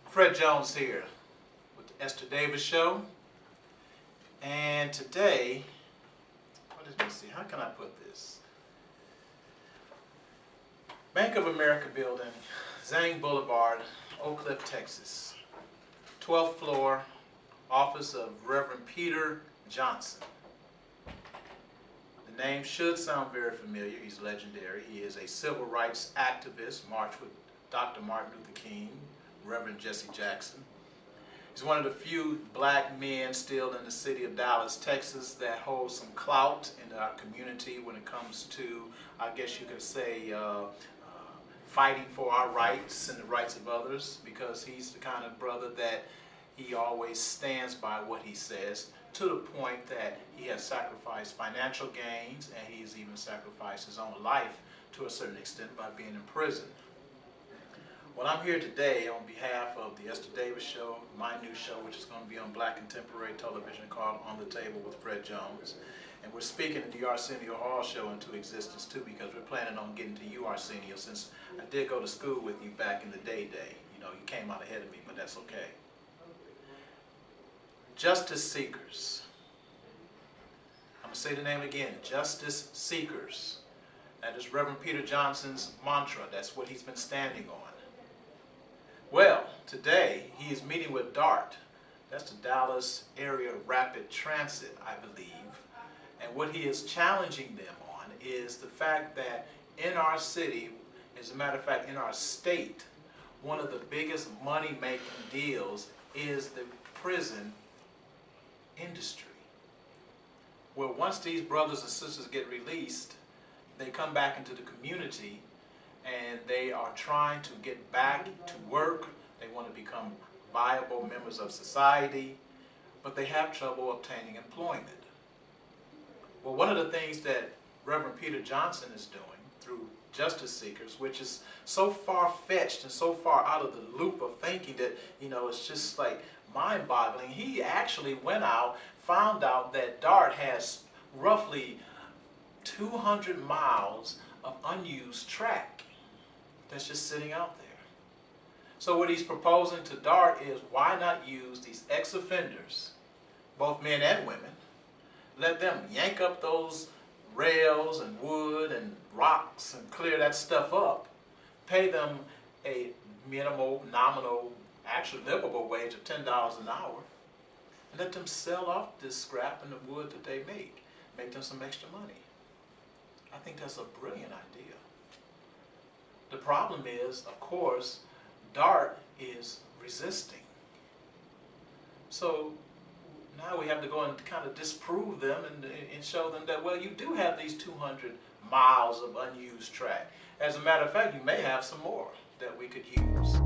Fred Jones here with the Esther Davis Show, and today, let me see, how can I put this? Bank of America building, Zang Boulevard, Oak Cliff, Texas. 12th floor, office of Reverend Peter Johnson. The name should sound very familiar. He's legendary. He is a civil rights activist, marched with Dr. Martin Luther King, Reverend Jesse Jackson. He's one of the few black men still in the city of Dallas, Texas, that holds some clout in our community when it comes to, I guess you could say, fighting for our rights and the rights of others, because he's the kind of brother that he always stands by what he says, to the point that he has sacrificed financial gains, and he's even sacrificed his own life to a certain extent by being in prison. Well, I'm here today on behalf of the Esther Davis Show, my new show, which is going to be on Black Contemporary Television, called On the Table with Fred Jones. And we're speaking the Arsenio Hall Show into existence too, because we're planning on getting to you, Arsenio, since I did go to school with you back in the day. You know, you came out ahead of me, but that's okay. Justice Seekers. I'm going to say the name again, Justice Seekers. That is Reverend Peter Johnson's mantra. That's what he's been standing on. Well, today he is meeting with DART. That's the Dallas Area Rapid Transit, I believe. And what he is challenging them on is the fact that in our city, as a matter of fact, in our state, one of the biggest money-making deals is the prison industry. Well, once these brothers and sisters get released, they come back into the community and they are trying to get back to work. They want to become viable members of society, but they have trouble obtaining employment. Well, one of the things that Reverend Peter Johnson is doing through Justice Seekers, which is so far-fetched and so far out of the loop of thinking that, you know, it's just like mind-boggling. He actually went out, found out that DART has roughly 200 miles of unused track that's just sitting out there. So what he's proposing to DART is, why not use these ex-offenders, both men and women, let them yank up those rails and wood and rocks and clear that stuff up, pay them a minimal, nominal, actually livable wage of $10 an hour, and let them sell off this scrap and the wood that they make them some extra money. I think that's a brilliant idea. The problem is, of course, DART is resisting. So now we have to go and kind of disprove them and show them that, well, you do have these 200 miles of unused track. As a matter of fact, you may have some more that we could use.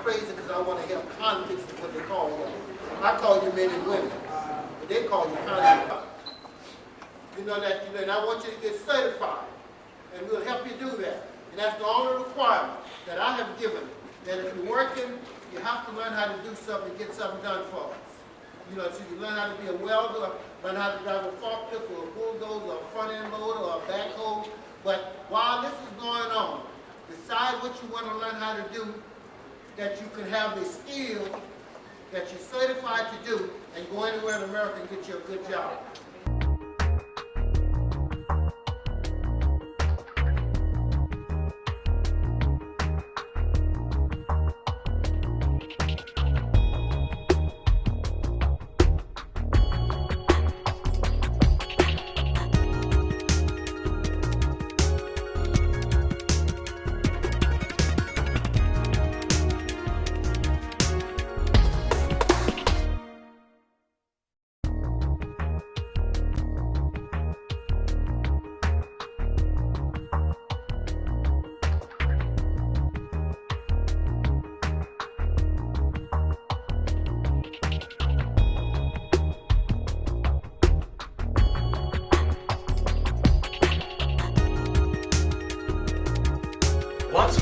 Crazy because I want to help convicts is what they call you. I call you men and women, but they call you convicts. You know that, and I want you to get certified, and we'll help you do that. And that's the only requirement that I have given. That if you're working, you have to learn how to do something, get something done for us. You know, so you learn how to be a welder, learn how to drive a forklift or a bulldozer or a front end loader or a backhoe. But while this is going on, decide what you want to learn how to do, that you can have the skill that you're certified to do and go anywhere in America and get you a good job.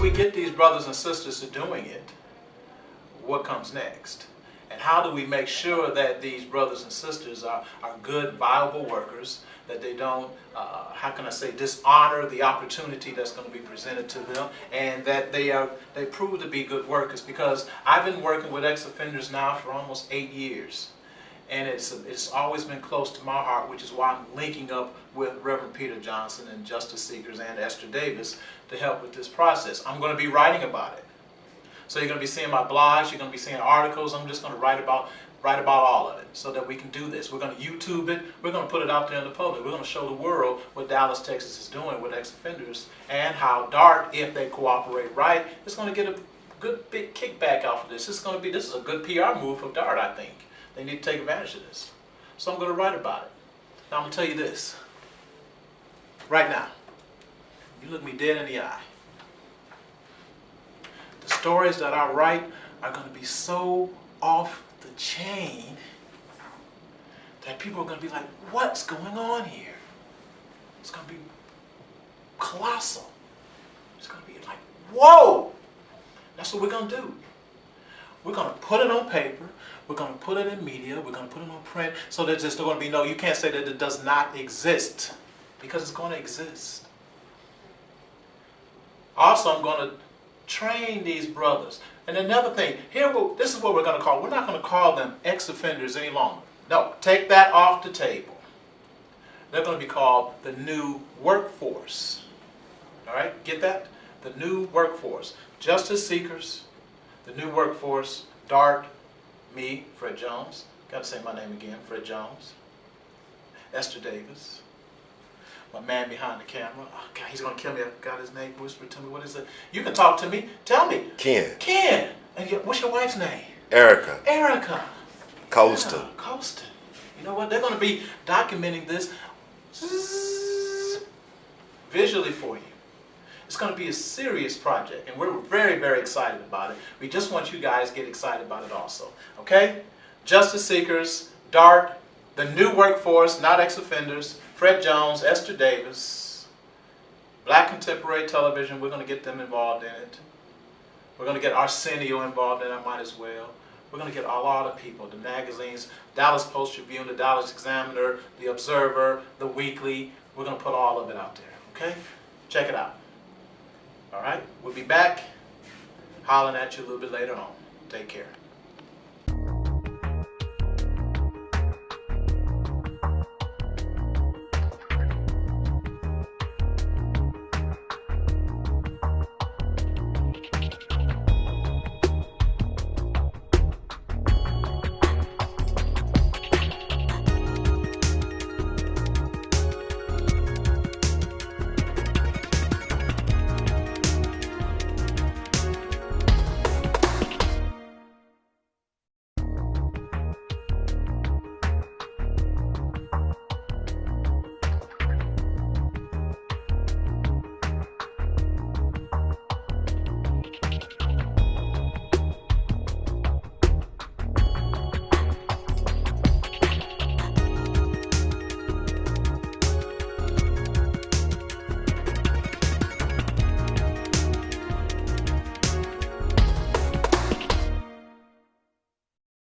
we get these brothers and sisters to doing it, what comes next? And how do we make sure that these brothers and sisters are good, viable workers, that they don't, how can I say, dishonor the opportunity that's going to be presented to them, and that they prove to be good workers? Because I've been working with ex-offenders now for almost 8 years. And it's always been close to my heart, which is why I'm linking up with Reverend Peter Johnson and Justice Seekers and Esther Davis to help with this process. I'm going to be writing about it. So you're going to be seeing my blogs, you're going to be seeing articles. I'm just going to write about all of it so that we can do this. We're going to YouTube it. We're going to put it out there in the public. We're going to show the world what Dallas, Texas is doing with ex-offenders, and how DART, if they cooperate right, is going to get a good big kickback off of this. This is a good PR move for DART, I think. They need to take advantage of this. So I'm going to write about it. Now I'm going to tell you this. Right now, you look me dead in the eye. The stories that I write are going to be so off the chain that people are going to be like, what's going on here? It's going to be colossal. It's going to be like, whoa! That's what we're going to do. We're going to put it on paper. We're going to put it in media. We're going to put it on print. So that there's going to be no, you can't say that it does not exist. Because it's going to exist. Also, I'm going to train these brothers. And another thing, this is what we're going to call, we're not going to call them ex-offenders any longer. No, take that off the table. They're going to be called the new workforce. All right, get that? The new workforce. Justice Seekers, the new workforce, DART, me, Fred Jones. Got to say my name again, Fred Jones. Esther Davis. My man behind the camera. Oh, God, he's going to kill me. I got his name whispered to me. What is it? You can talk to me. Tell me. Ken. Ken. And what's your wife's name? Erica. Erica. Colston. Yeah, Colston. You know what? They're going to be documenting this visually for you. It's going to be a serious project, and we're very, very excited about it. We just want you guys to get excited about it also. Okay? Justice Seekers, DART, the new workforce, not ex-offenders, Fred Jones, Esther Davis, Black Contemporary Television, we're going to get them involved in it. We're going to get Arsenio involved in it, I might as well. We're going to get a lot of people, the magazines, Dallas Post-Tribune, the Dallas Examiner, the Observer, the Weekly. We're going to put all of it out there, okay? Check it out. All right? We'll be back hollering at you a little bit later on. Take care.